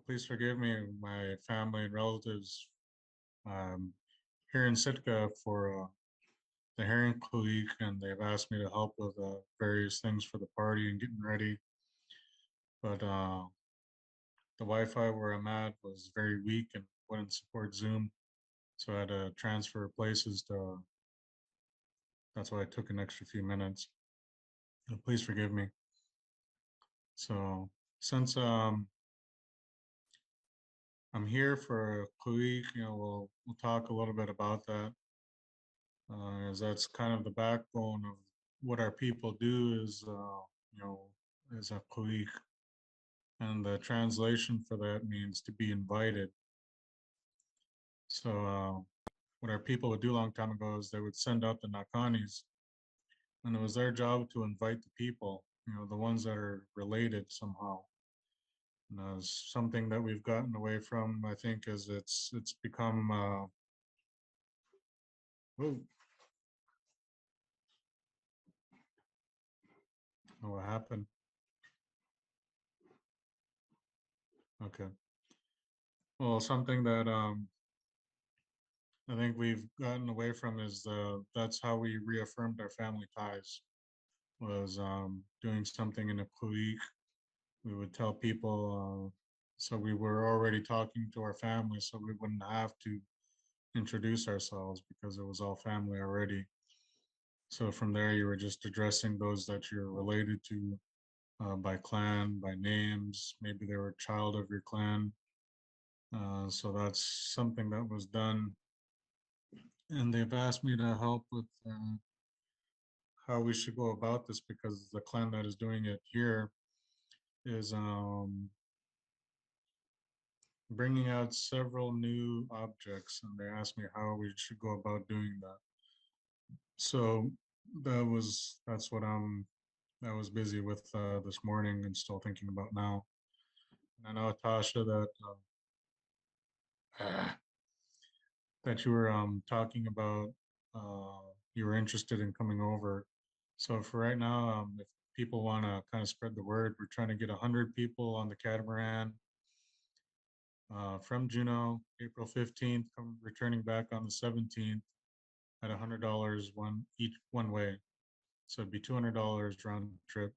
Please forgive me, my family and relatives um, here in Sitka for the Herring Week, and they've asked me to help with various things for the party and getting ready. But the Wi-Fi where I'm at was very weak and wouldn't support Zoom, so I had to transfer places to. That's why it took an extra few minutes. Please forgive me. So since I'm here for Kluik, we'll talk a little bit about that, as that's kind of the backbone of what our people do you know, is a Kluik, and the translation for that means to be invited. So what our people would do a long time ago is they would send out the Nakanis, and it was their job to invite the people, the ones that are related somehow. And something that we've gotten away from, I think, is it's become oh, what happened? Okay. Well, something that I think we've gotten away from is that's how we reaffirmed our family ties, was doing something in a clique. We would tell people, so we were already talking to our family, so we wouldn't have to introduce ourselves because it was all family already. So from there, you were just addressing those that you're related to by clan, by names. Maybe they were a child of your clan. So that's something that was done, and they've asked me to help with how we should go about this because the clan that is doing it here is bringing out several new objects, and they asked me how we should go about doing that. So that's what I was busy with this morning and still thinking about now. And I know, Tasha, that that you were talking about you were interested in coming over. So for right now, if people want to kind of spread the word, we're trying to get 100 people on the catamaran from Juneau, April 15th, returning back on the 17th at $100 one way. So it'd be $200 round trip.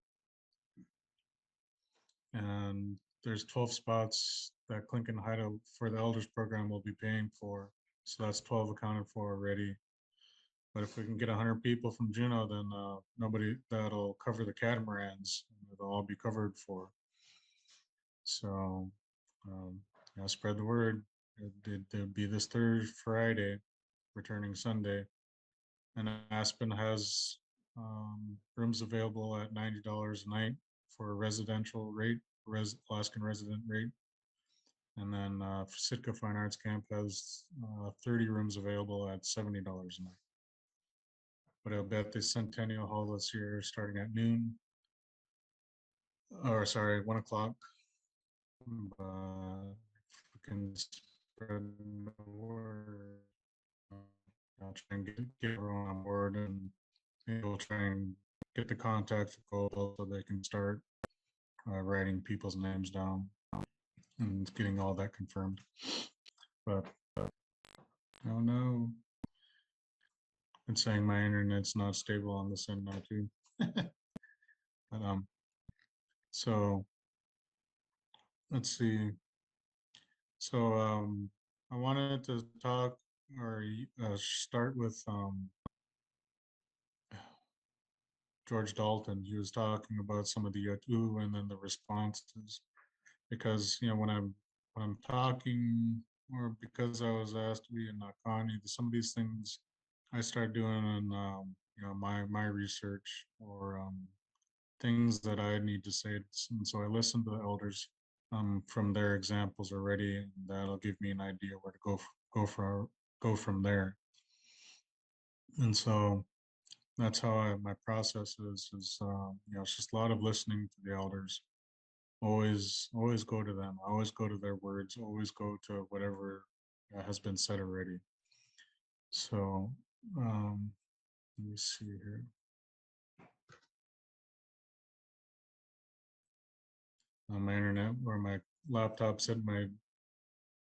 And there's 12 spots that Clinton Hideout for the Elders program will be paying for. So that's 12 accounted for already. But if we can get 100 people from Juneau, then nobody that'll cover the catamarans. They'll all be covered for. So, spread the word. It'd be this Thursday, Friday, returning Sunday. And Aspen has rooms available at $90 a night for a residential rate, Alaskan resident rate. And then Sitka Fine Arts Camp has 30 rooms available at $70 a night. But I'll bet the Centennial Hall this year starting at noon, or sorry, 1 o'clock. But we can spread the word. I'll try and get everyone on board, and maybe we'll try and get the contact for Gold so they can start writing people's names down and getting all that confirmed. But oh no, it's saying my internet's not stable on this end now too. But so let's see. So I wanted to talk or start with George Dalton. He was talking about some of the Yatu and then the responses, because when I'm talking, or because I was asked to be in Nakani, some of these things I started doing in my research, or things that I need to say. And so I listened to the elders from their examples already, and that'll give me an idea where to go from there. And so that's how my process is. It's just a lot of listening to the elders. Always go to them. Always go to their words. Always go to whatever has been said already. So let me see here. on my internet, where my laptop said my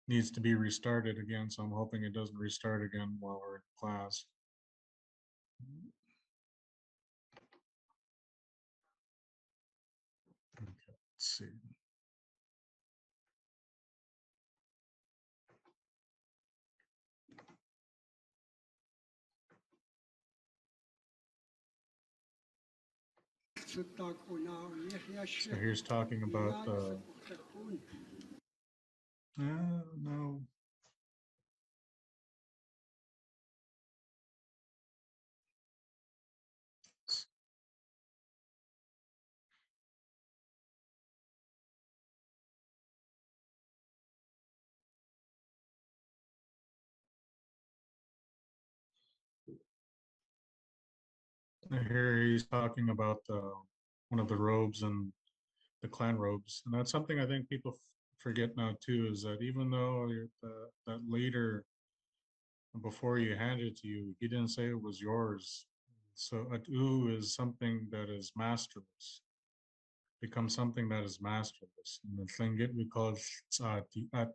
needs to be restarted again. So I'm hoping it doesn't restart again while we're in class. Okay, let's see. So here's talking about no. Here he's talking about one of the robes and the clan robes, and that's something I think people forget now too. Is that even though that later, before you hand it to you, he didn't say it was yours. So atu is something that is masterless, becomes something that is masterless. In the Tlingit, we call it at,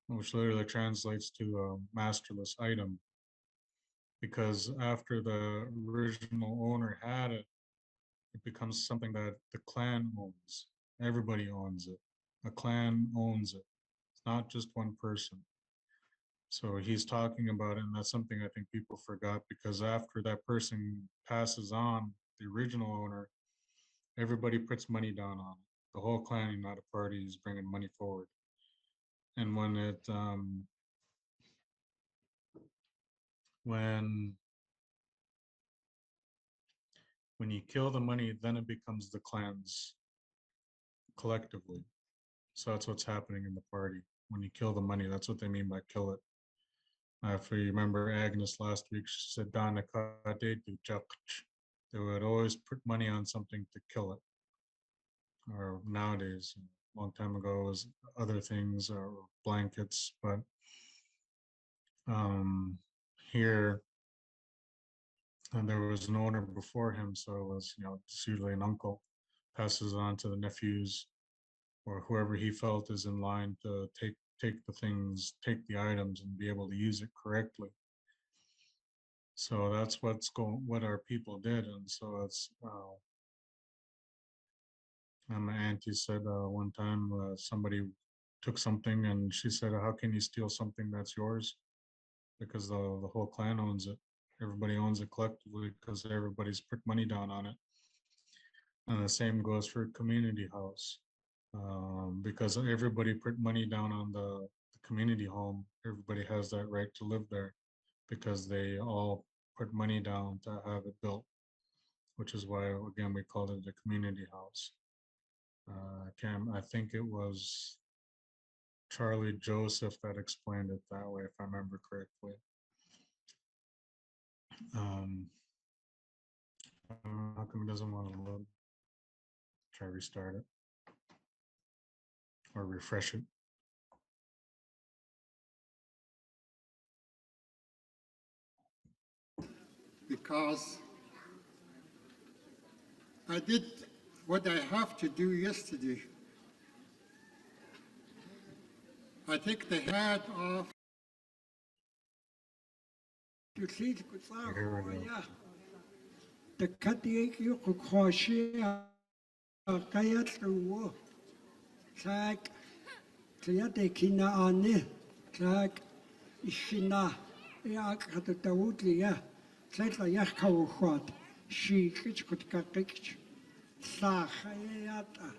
which literally translates to a masterless item, because after the original owner had it, it becomes something that the clan owns. Everybody owns it. A clan owns it. It's not just one person. So he's talking about it, and that's something I think people forgot, because after that person passes on, the original owner, everybody puts money down on it. The whole clan, not a party, is bringing money forward. And when when you kill the money, then it becomes the clans collectively. So that's what's happening in the party. When you kill the money, that's what they mean by kill it. If you remember Agnes last week, she said, "Dana kade du jakch." They would always put money on something to kill it. Or nowadays, a long time ago, it was other things or blankets. But um, here, and there was an owner before him, so it was, it's usually an uncle, passes on to the nephews or whoever he felt is in line to take the things, take the items, and be able to use it correctly. So that's what our people did, and so it's. And my auntie said one time somebody took something, and she said, "How can you steal something that's yours? Because the whole clan owns it. Everybody owns it collectively because everybody's put money down on it." And the same goes for community house, because everybody put money down on the community home. Everybody has that right to live there because they all put money down to have it built, which is why, again, we called it a community house. I think it was Charlie Joseph that explained it that way, if I remember correctly. Um, how come it doesn't want to load? Try to restart it or refresh it. Because I did what I have to do yesterday. I take the hat off. You see, the cutting you could crochet a kayak through. Tag, Tayakina Ani, Tag, Ishina, Yak at the Tawutlia, Tag like Yakawat, she could catch Sahayata.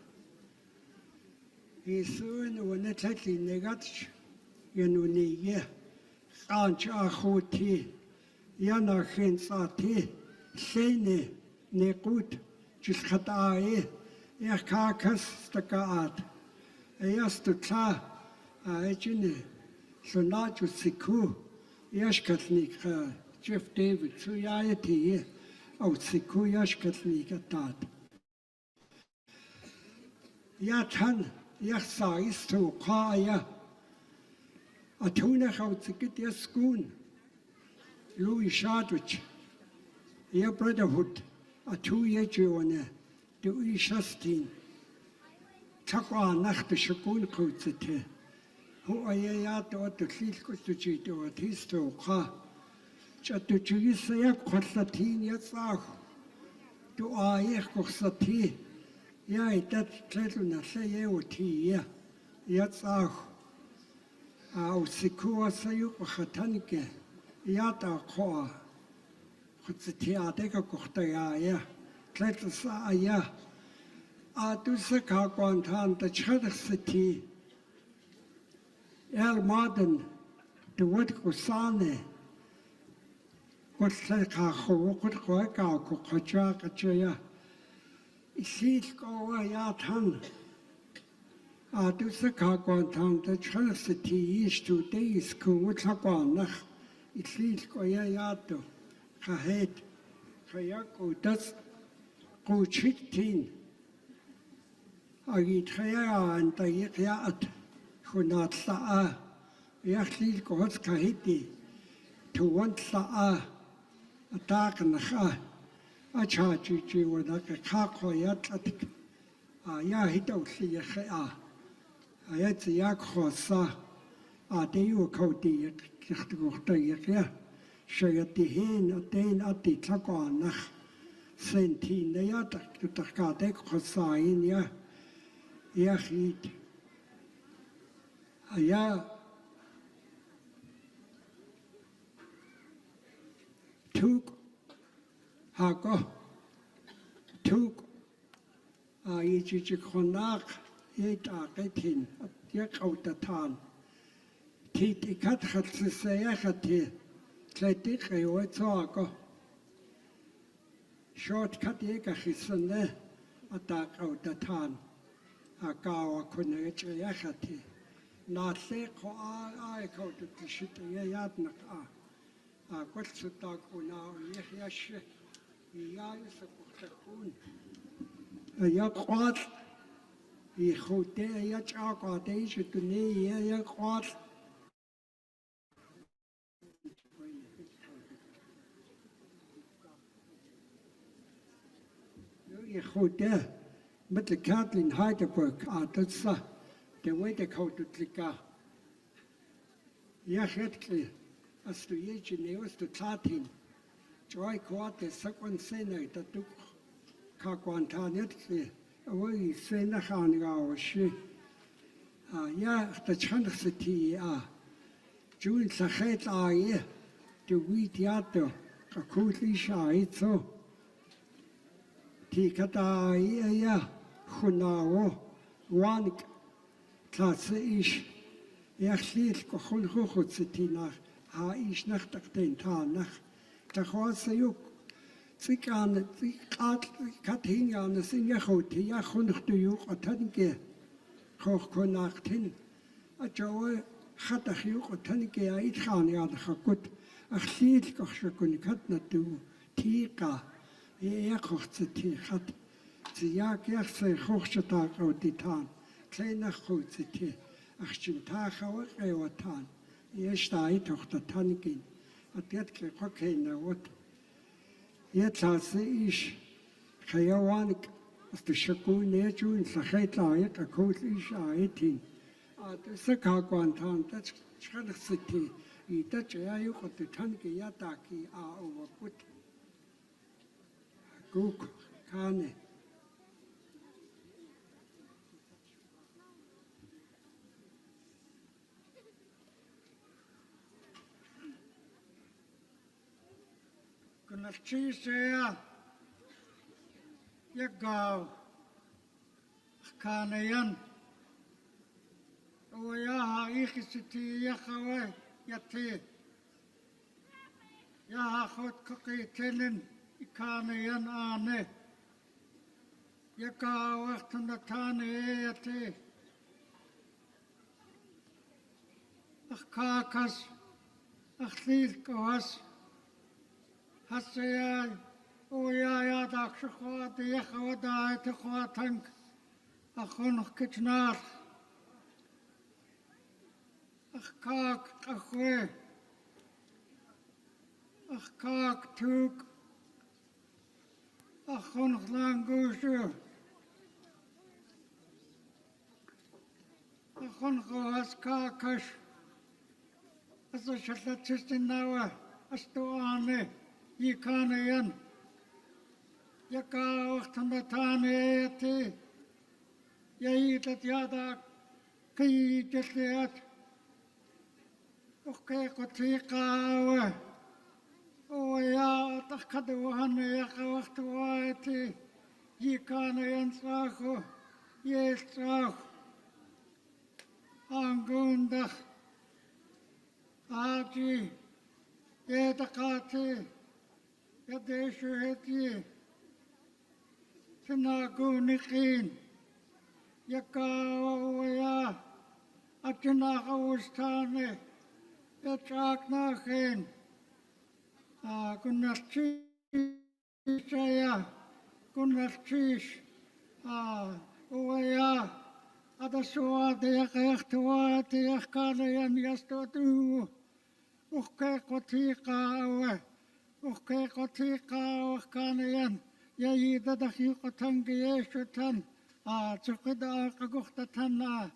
He soon when it had in the guts, Yanuni, Aunt Ahuti, Yana Hinsati, Sene, Nekut, Jiskatai, Yakakas, Stakaat. Ясту та аечне соначу сику яшкатник Jeff David цу яети ау сику яшкатник атат я тан яхса исту қая атуна хауцикит яскун Louis Shadwich я brotherhood ату яжуане ду ишастин takwa nach de shakun kutsete. Ho ayaya to to sil kutuchi to histo kha. Chatuchi sayak khasatin yatsah. To ayeh kusati. Ja, dat tletuna saye oti ya. Yatsah. Au sikua sayu khatanike. Yata kha. Kutsiti adeka kuhtaya ya. Tletsa ya. Tu se ka kwantan ta chadar siti. El maden de wat kusane. Wat se ka kho wat ko ka ko khacha kachaya. Isil ko ya than. Tu se ka kwantan ta chadar siti is to days ko wat kwanach. Isil ko ya to. Khahet. Khayako das ko chitin. Agi trea and the yacht, who not sa'a, Yachli goes kahiti, to one sa'a, a dark and a ha, a charge you with like a kako yat, ya he don't see a ha, I had the yakhosa, they you cody, ya, she at the hen, a day at the takonach, sentin, the yacht, to takadek hosa in ya. Yachid. Aya Tuk Hako Tuk Yichikonak Yeta Retin Yakautatan Titikat Hatsayakati Kletik Wetako Shortcut Yekachisane Atak Autatan. Akawa kunech yachati. Na se ko I ko to tishit yadnak Kotsutak una yash Yayus Kutakun. Yakwat Yihote Yachaka Deja to ne Yakwat. Yihote. Met de Kathleen Heidelberg, that's the way they call to Tlika. Yachetli, as to Yejineos to Tatin, Joy Quat, the second senate that took Kakwantanetli, away Senachan, she. Ya, the Chanacity, June Sachet, to wheat yato, a coolly shy, so. Tikata, ya. Hunao, one class ish, Yachlit, Kohun Hutsitina, Ha ish nach den Tanach, Tachwasayuk, Zikan, Katingan, the Singahoti, Yachunch to you, a Tanke, Kochkonachtin, a Joe, Hatachuk, a Tanke, Aithan, Yadhakut, a Chlit Kochakun Katna to Tika, Yakochti hat. Die Jagd sei hochstag auf die Tan, kleiner Hochziti, ach schon Tag auch Tan. Jetzt da ich doch der Tankin, hat jetzt keiner Wort. Jetzt als ich Kayawanik, aus der Schakun nicht und Sachet leicht, a Kurs ist ein. Das ist kein Quantan, das schrecklich City. Ich dachte ja, ich hatte die Tanke ja da, aber gut. Guck, keine. Kunachisa Yagaw Kanayan Oyaha Ikisiti Yakawa Yati Yahot Koki Tinin Kanayan Ane Yagaw Tanatani Yati Akakas Akhil Kawas Hasaya, Oya, Dakshua, the Yahavada, Takwa Tank, Achon Kitchnar, Achkak, Achwe, Achkak, Tuk, Achon Langushu, خنقوهاس كاكش أسا شلتشتناوة أستواني يكانيان يكا وقتمتانيتي يهيدت يادك كي جليات وكي قطيقاوة ويا تخدوهن يقا وقت وايتي يكانيان صاخو يسراخ أنقوندخ آجي يدقاتي يديشو هدي تناقونقين يكاويا أجنا غوستاني يتراكناخين كنا تشيشايا كنا تشيش ويا هذا سواد يختوات يخكاليان يستودو وكي قطيقا وكي قطيقا وكانيان يايدا دقيقة تنجيشو تن تقد أقوخت تن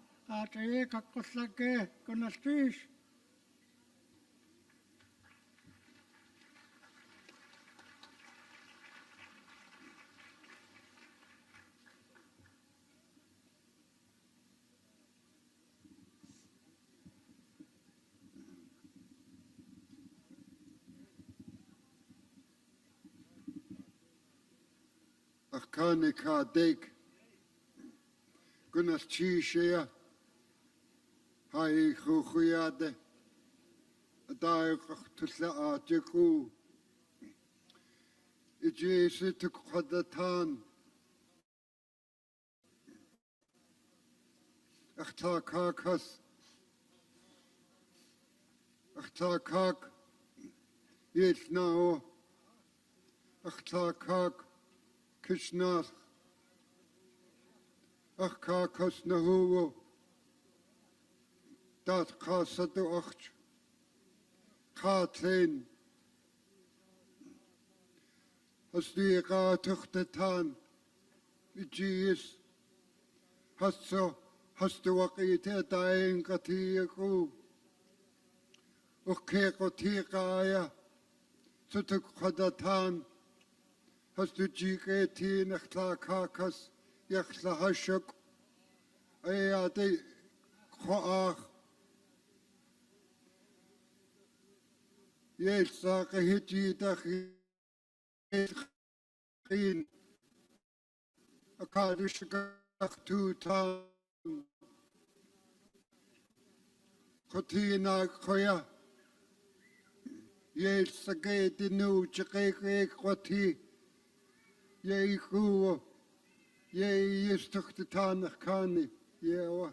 تريك قصلك كنا تشيش أخاني كاديك كنا تشيشيا هاي خوخيادة دايق تسلقاتكو إجيستك قدتان اختاكاكس اختاكاك يتناو اختاكاك كشناس أخكاكس نهوو دات قاصد أخش قاتلين أصدقاء تختتان إجيس هستو وقيت داين قتيقو أخي قتيقايا ستك قدتان هستو جيكيتين اختلاكاكس يخلا هشك أيادي خواخ يلساق هجي دخين أكادش قختوتان خطينا خويا يلساقيت نو جقيقيق قتي ييكو يستختتان أخكاني يوا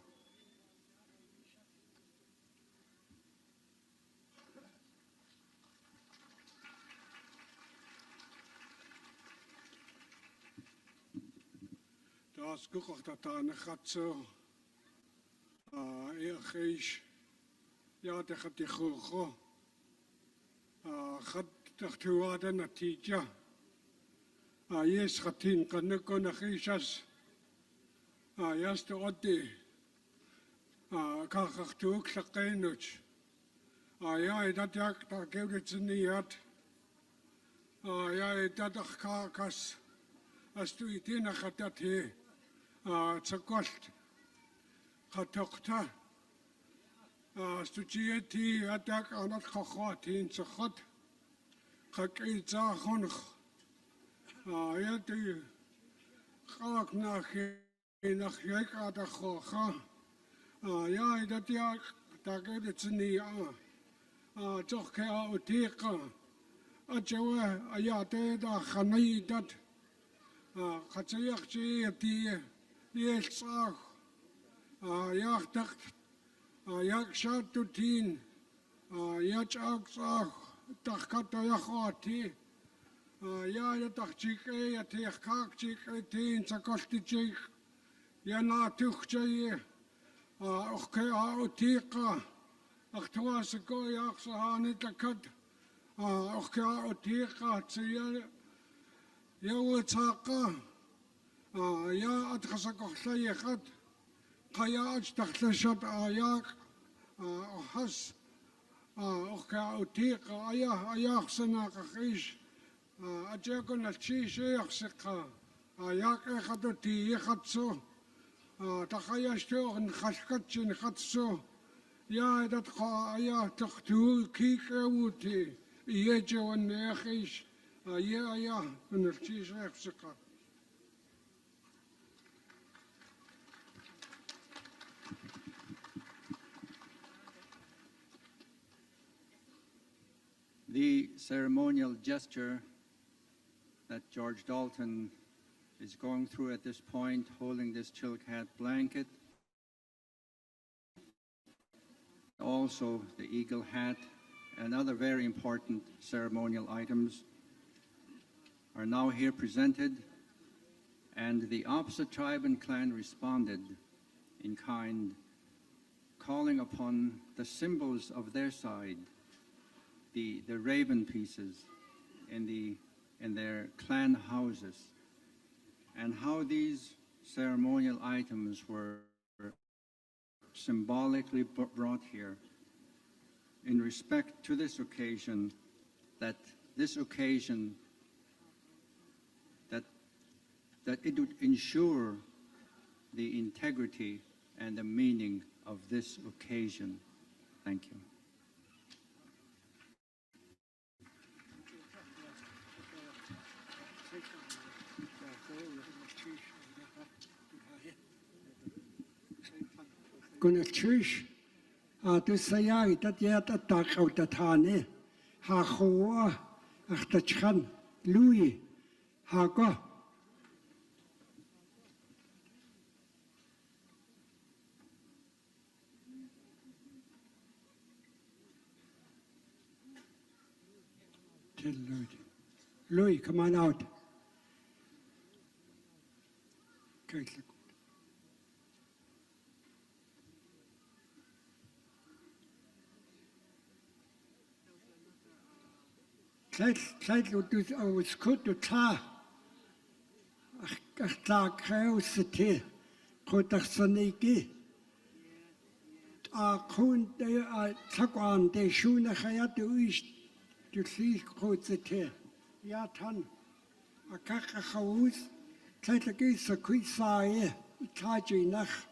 Das gekocht dat aan gaat zo. Gees. Ja, dat gaat die goed. Gaat dat toe aan natija. Yes, gaat in kan ik kon geesas. Yes, de oddi. Kan gaat toe ook sakkenuch. Ja, dat jak dat geeft het niet had. Ja, dat kakas. Als tu itina gaat dat hier. تسقلت خطقتا استجيتي أداك أنا خخاتين سخط خكيتا خنخ يدي خاك ناخي نخيك أدا خوخا يا إذا تياك تاكيد تسني تخكي أوتيقا أجوه أياتي دا خنيدت خطيق جيتي يلصاخ يختخت يكشاتوتين يجاكصاخ تخكت يخواتي يا تخجيكي يتيخكاك جيكيتين سكولتي يناتوخ جي أخكي أوتيقا أختواسكو يخصهاني تكد أخكي أوتيقا تسير يوتاقا يا أتخسك أخلي خد قياج تختشت آياك أحس أخكا أتيق أياخ سناق خيش أجاكن الشيش يخسقها أياك إخدو تي يخدسو تخيشتو نخشكتش خدسو يا دتخا يا تختو كيك أوتي يجي ونيخيش يا من الشيش يخسقها. The ceremonial gesture that George Dalton is going through at this point, holding this Chilkat blanket, also the eagle hat, and other very important ceremonial items are now here presented, and the opposite tribe and clan responded in kind, calling upon the symbols of their side, the raven pieces in their clan houses, and how these ceremonial items were symbolically brought here in respect to this occasion, that it would ensure the integrity and the meaning of this occasion. Thank you. Gonna trish to say that yet a dark out the tane, ha hoa, ach the chan, Louis, ha go. Tell Louis, come on out. Okay. Kijk, het goed te klaar. Ach, klaar kruis het hier. Goed, ach, zo niet. Groen, takwan, de schoenen ga je te is. De vlieg goed het hier. Ja, dan. Kijk, huis. Kijk, ik is zo goed saai. Kijk, je nacht.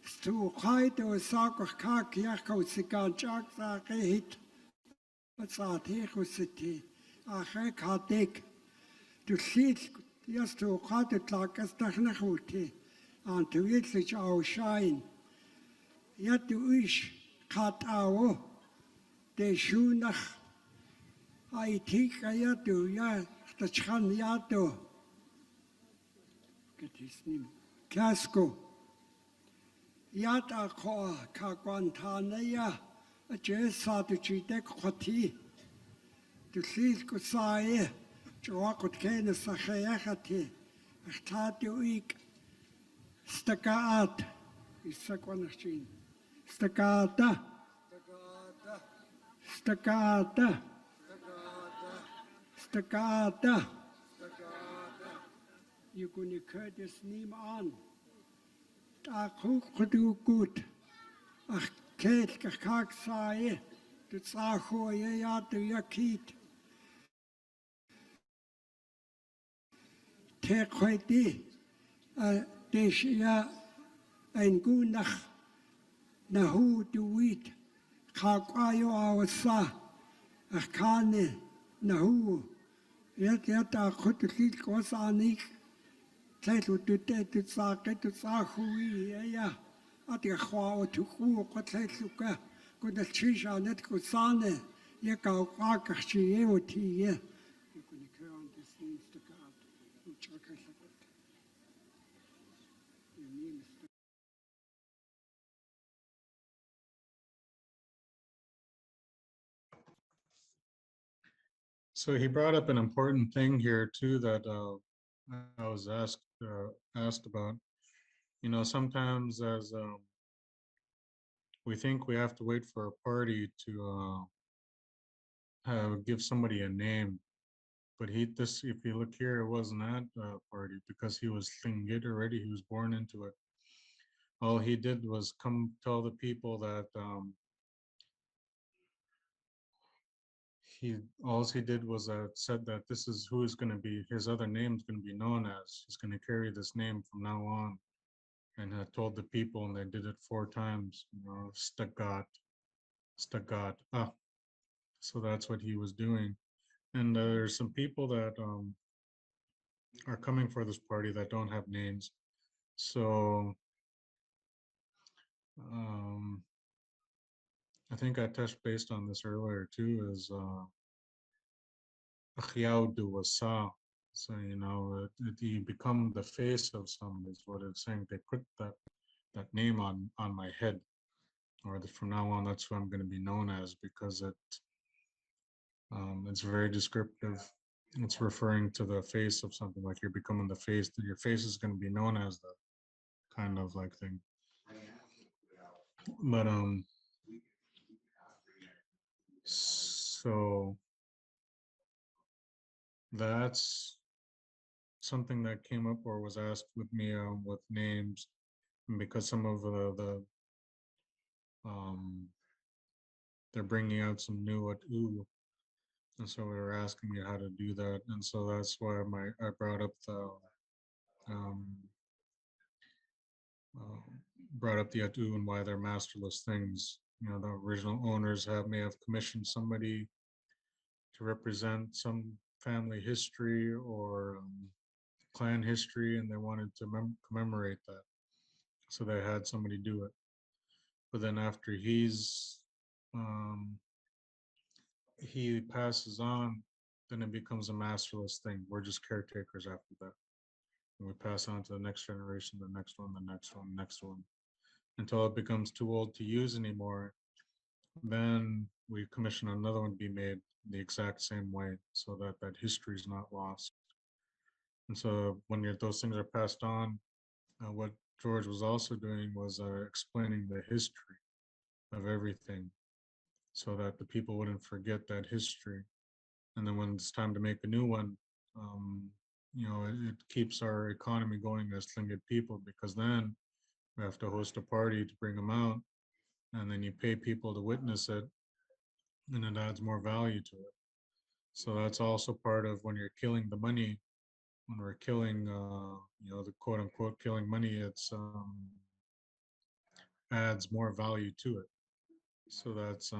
Sto, ga je door zaken, kijk, ja, goed, ze kan jack, zaken, hit. Wat hier goed ach ik had ik de ziet eerst hoe gaat het laken dag naar goed aan te weten dat je schijn ja tu is gaat ouwe de schoenig hij tik ja tu ja dat gaan ja tu het is niet kasko ja ta ka kwantana ja je zat je dek khoti de ziet ko saai je wat geen sagayati staat je ik stakaat is sakwanachin stakata stakata stakata je kon je het niet aan daar goed ach kijk kijk saai het zag hoe je ja de jakit tekweti des ja een goedag na hoe doet ga kwayo awsa ach kan na hoe ja daar goed het was aan ik kijk hoe het zag hoe ja at je gewoon te goed wat het zoeken kon het chisha net kon sane je kan akkertje je wat hier je kon ik aan de dienste kaart hoe checken ze dat je neemt So he brought up an important thing here too that I was asked about. You know, sometimes as we think we have to wait for a party to give somebody a name, but if you look here, it wasn't at a party because he was Lingit already. He was born into it. all he did was come tell the people that he all he did was said that this is who is going to be his other name is going to be known as. He's going to carry this name from now on, and told the people, and they did it 4 times. Stagat, stagat. Ah, so that's what he was doing. And there's some people that are coming for this party that don't have names. So um, I think I touched based on this earlier too. Is Wasa. So you become the face of somebody is what it's saying. They put that name on my head, or from now on, that's what I'm going to be known as because it's very descriptive. It's referring to the face of something, like you're becoming the face. That your face is going to be known as the kind of like thing. But so that's something that came up or was asked with me with names, because some of um, they're bringing out some new at ooh, and so they were asking me how to do that, and so that's why I brought up um, uh, the atu and why they're masterless things. The original owners may have commissioned somebody to represent some family history or clan history, and they wanted to commemorate that, so they had somebody do it. But then after um, he passes on, then it becomes a masterless thing. We're just caretakers after that. And we pass on to the next generation, the next one, the next one, next one, until it becomes too old to use anymore. Then we commission another one to be made the exact same way, so that that history is not lost. And so when those things are passed on, what George was also doing was explaining the history of everything, so that the people wouldn't forget that history. And then when it's time to make a new one, um, it keeps our economy going as Tlingit people, because then we have to host a party to bring them out, and then you pay people to witness it, and it adds more value to it. So that's also part of when you're killing the money. When we're killing, the quote unquote killing money, it's adds more value to it. So that's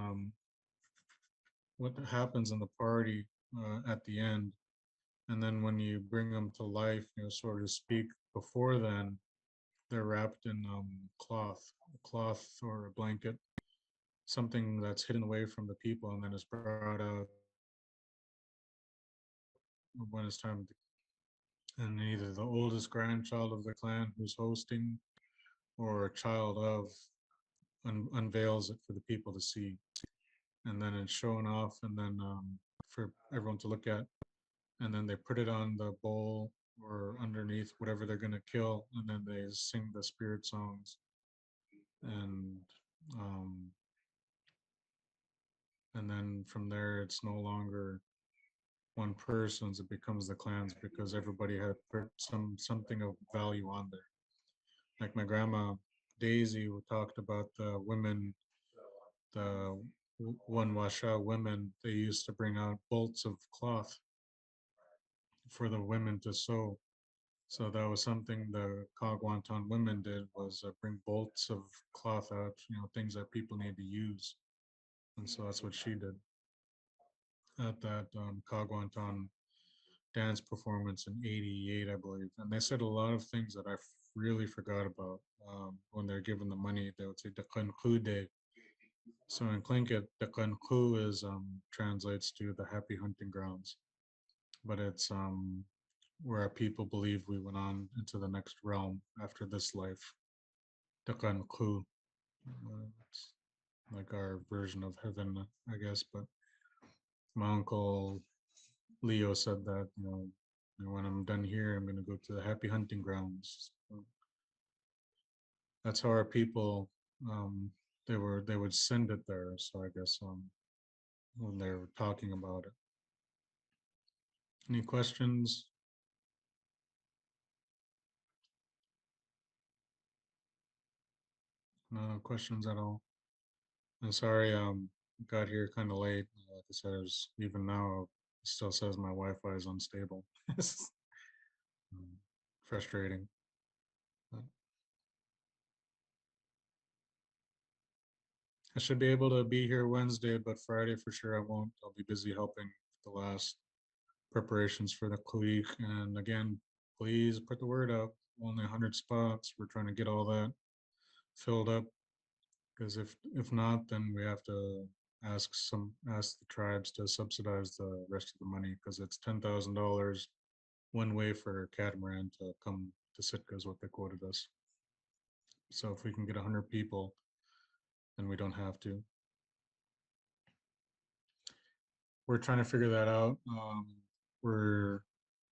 what happens in the party at the end. And then when you bring them to life, so to speak, before then, they're wrapped in cloth or a blanket, something that's hidden away from the people, and then it's brought out when it's time to, and either the oldest grandchild of the clan who's hosting or a child of unveils it for the people to see, and then it's shown off, and then for everyone to look at, and then they put it on the bowl or underneath whatever they're going to kill, and then they sing the spirit songs, and um, and then from there it's no longer one person's, it becomes the clans, because everybody had put something of value on there. Like my grandma Daisy, who talked about the women, the one washa women, they used to bring out bolts of cloth for the women to sew. So that was something the Kagwantan women did, was bring bolts of cloth out, things that people need to use. And so that's what she did at that Kagwantan dance performance in '88, I believe. And they said a lot of things that I really forgot about when they're given the money. They would say Dakan Day. So in Tlingit, Dakan is translates to the happy hunting grounds, but it's where our people believe we went on into the next realm after this life. Dakan it's like our version of heaven, I guess. But my uncle Leo said that, when I'm done here, I'm going to go to the happy hunting grounds. So that's how our people, um, they would send it there. So I guess when they were talking about it. Any questions? No questions at all. I'm sorry, got here kind of late. Like I said, even now it still says my Wi-Fi is unstable. Um, Frustrating. But I should be able to be here Wednesday, but Friday for sure I won't. I'll be busy helping the last preparations for the clique. And again, please put the word out. Only 100 spots. We're trying to get all that filled up because if not, then we have to ask the tribes to subsidize the rest of the money because it's $10,000 one way for catamaran to come to Sitka is what they quoted us. So if we can get 100 people, then we don't have to. We're trying to figure that out. We're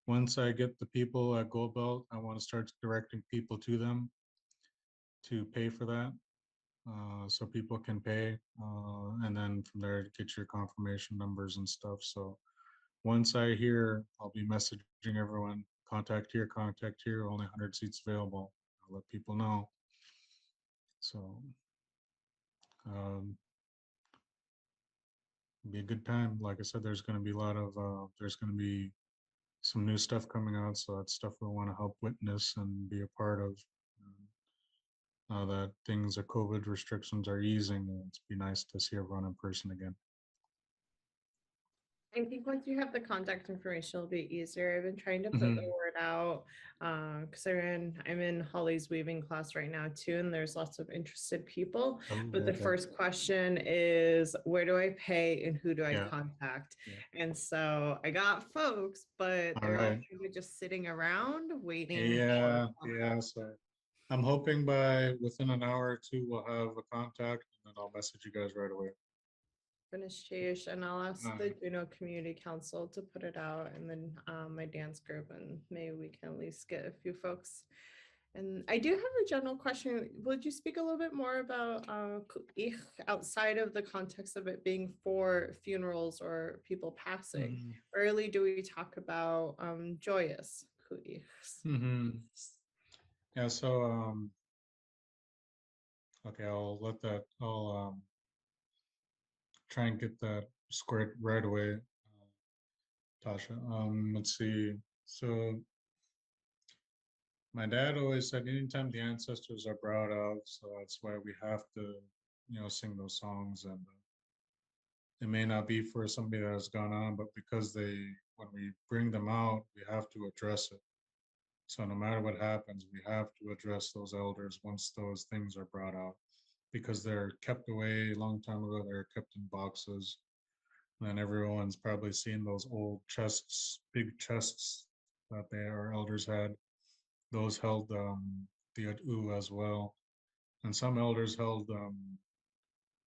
Once I get the people at Gold Belt, I want to start directing people to them to pay for that, so people can pay, and then from there get your confirmation numbers and stuff. So once I hear, I'll be messaging everyone, contact here, only 100 seats available. I'll let people know. So um, be a good time. Like I said, there's going to be there's going to be some new stuff coming out. So that's stuff we want to help witness and be a part of. That things, the COVID restrictions are easing. It'd be nice to see everyone in person again. I think once you have the contact information, it'll be easier. I've been trying to put the Mhm. word out because I'm in Holly's weaving class right now too, and there's lots of interested people. Oh, But the okay. first question is, where do I pay and who do I Yeah. contact? Yeah. And so I got folks, but All they're all right. kind of just sitting around waiting. Yeah. Yeah. So I'm hoping by within an hour or two we'll have a contact, and then I'll message you guys right away. Finish Chase, and I'll ask All the right. Juneau Community Council to put it out, and then my dance group, and maybe we can at least get a few folks. And I do have a general question. Would you speak a little bit more about ku'ich outside of the context of it being for funerals or people passing? Mhm. Rarely do we talk about joyous ku'ichs. Mhm. Yeah. So okay, I'll try and get that squared right away, Tasha. Let's see. So my dad always said anytime the ancestors are brought out, so that's why we have to, sing those songs. And it may not be for somebody that has gone on, but because when we bring them out, we have to address it. So no matter what happens, we have to address those elders once those things are brought out, because they're kept away a long time ago. They're kept in boxes. And then everyone's probably seen those old chests, big chests that our elders had. Those held the Adu as well. And some elders held,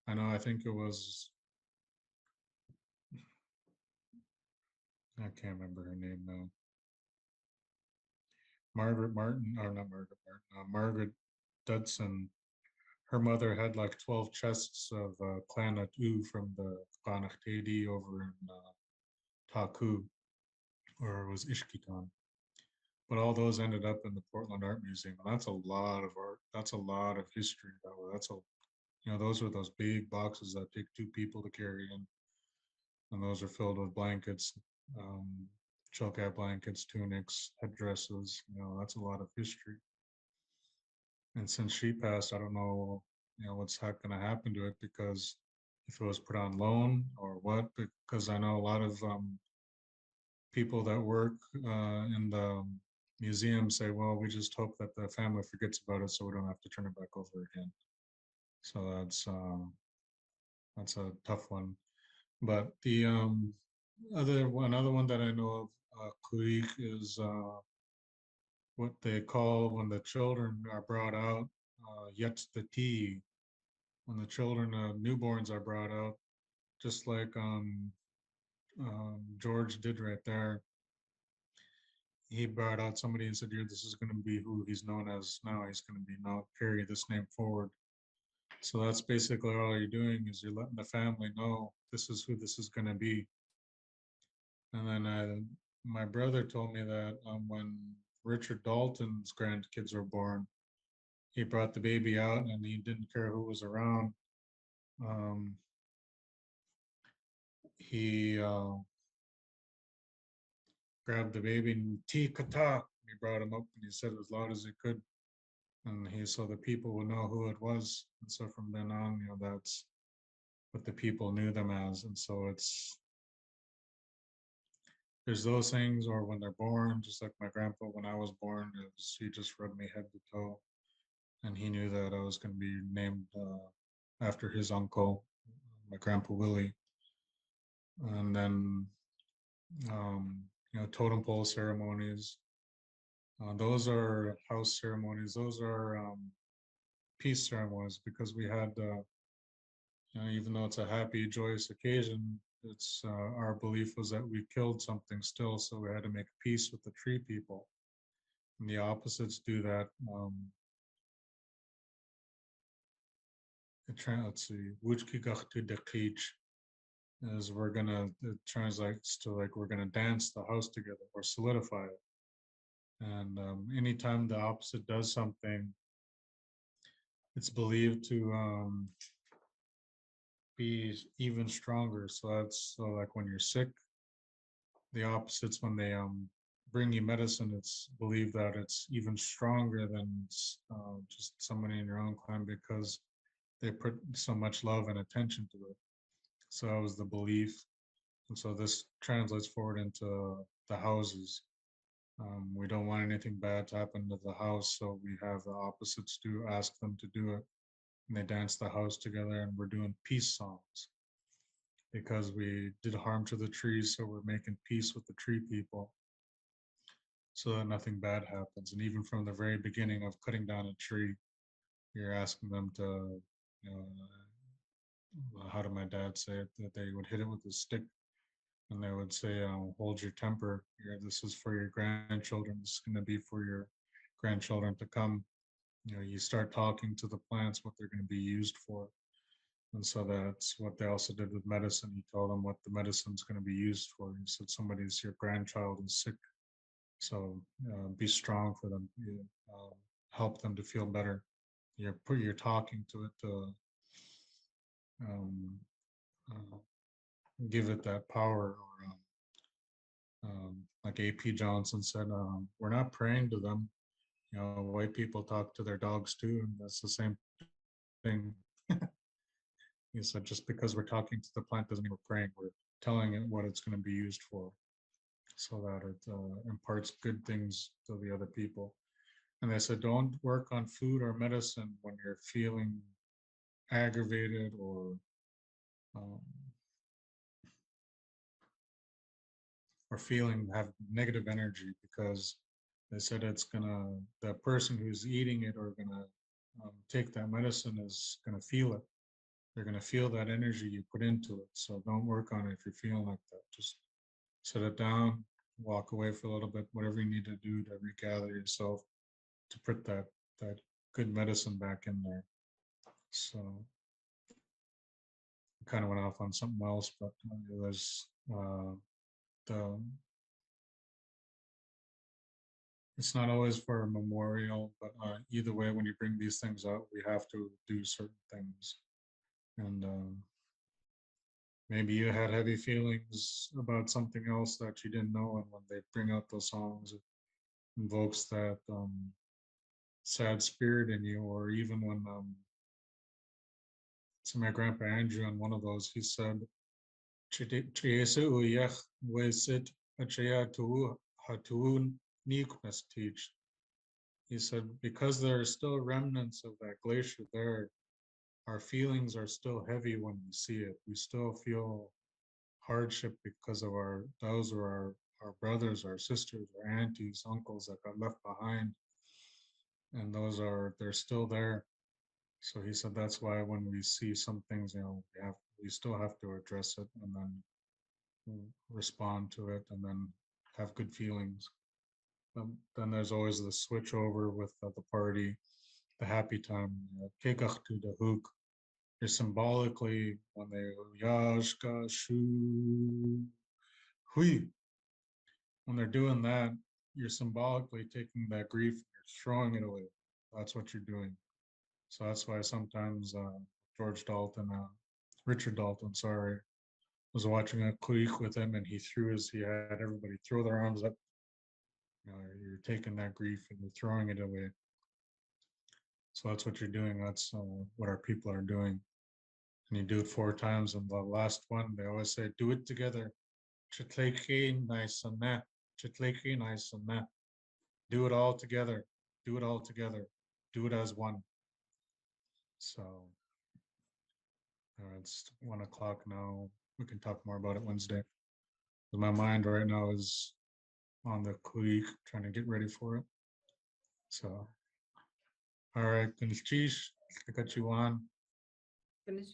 I think it was, I can't remember her name now. Margaret Martin, or not Margaret Martin, Margaret Dudson. Her mother had like 12 chests of Clan Atu from the Qanahtedi over in Taku, or it was Ishkitan. But all those ended up in the Portland Art Museum. And that's a lot of art. That's a lot of history. Those are those big boxes that take two people to carry in. And those are filled with blankets, um, choka blankets, tunics, headdresses. That's a lot of history. And since she passed, I don't know, what's going to happen to it, because if it was put on loan or what, because I know a lot of people that work in the museum say, well, we just hope that the family forgets about it so we don't have to turn it back over again. So that's a tough one. But the another one that I know of, Kuik, is what they call when the children are brought out, yet the tea, when the children, newborns are brought out, just like George did right there. He brought out somebody and said, "Here, this is going to be who he's known as now. He's going to be now carry this name forward." So that's basically all you're doing, is you're letting the family know this is who this is going to be. And then my brother told me that when Richard Dalton's grandkids were born, he brought the baby out and he didn't care who was around. Um, he grabbed the baby and T kata. He brought him up and he said it as loud as he could. And he so the people would know who it was. And so from then on, that's what the people knew them as. And so there's those things, or when they're born, just like my grandpa when I was born, he just rubbed me head to toe, and he knew that I was going to be named after his uncle, my grandpa Willie. And then totem pole ceremonies. Those are house ceremonies. Those are peace ceremonies because we had, even though it's a happy, joyous occasion, it's our belief was that we killed something still, so we had to make peace with the tree people. And the opposites do that. Let's see, is it translates to like we're gonna dance the house together or solidify it. And anytime the opposite does something, it's believed to be even stronger. So like when you're sick, the opposites when they bring you medicine, it's believed that it's even stronger than just somebody in your own clan because they put so much love and attention to it. So that was the belief. And so this translates forward into the houses. We don't want anything bad to happen to the house, so we have the opposites ask them to do it. And they dance the house together, and we're doing peace songs because we did harm to the trees, so we're making peace with the tree people so that nothing bad happens. And even from the very beginning of cutting down a tree, you're asking them to, you know, how did my dad say it? That they would hit it with a stick and they would say, hold your temper. This is for your grandchildren. This is going to be for your grandchildren to come. You start talking to the plants what they're going to be used for. And so that's what they also did with medicine. He told them what the medicine's going to be used for. He said, somebody's your grandchild is sick. So be strong for them. Help them to feel better. You're talking to it to um, uh, give it that power. Or like AP Johnson said, we're not praying to them. White people talk to their dogs too, and that's the same thing. He said, just because we're talking to the plant doesn't mean we're praying. We're telling it what it's going to be used for, so that it imparts good things to the other people. And they said, don't work on food or medicine when you're feeling aggravated um, or feeling have negative energy, because they said the person who's eating it or gonna take that medicine is gonna feel it. They're gonna feel that energy you put into it. So don't work on it if you're feeling like that. Just set it down, walk away for a little bit, whatever you need to do to regather yourself to put that good medicine back in there. So kind of went off on something else, but it was the it's not always for a memorial, but either way, when you bring these things out, we have to do certain things. And maybe you had heavy feelings about something else that you didn't know, and when they bring out those songs, it invokes that sad spirit in you. Or even when so my grandpa Andrew on one of those, he said, teach. He said, because there are still remnants of that glacier there, our feelings are still heavy when we see it. We still feel hardship because of those are our brothers, our sisters, our aunties, uncles that got left behind. And they're still there. So he said that's why when we see some things, we still have to address it and then respond to it and then have good feelings. Then there's always the switch over with the party, the happy time, kekach to the hook. You're symbolically when they yashka shu hui. When they're doing that, you're symbolically taking that grief and you're throwing it away. That's what you're doing. So that's why sometimes George Dalton, Richard Dalton, sorry, was watching a clique with him, and he had everybody throw their arms up. You know, you're taking that grief and you're throwing it away. So that's what you're doing. That's what our people are doing. And you do it 4 times. And the last one, they always say, do it together. Chitleki nice and that. Chitleki nice and that. Do it all together. Do it all together. Do it as one. So it's 1 o'clock now. We can talk more about it Wednesday. My mind right now is on the clique, trying to get ready for it. So, all right, cheese. I got you on. Finish.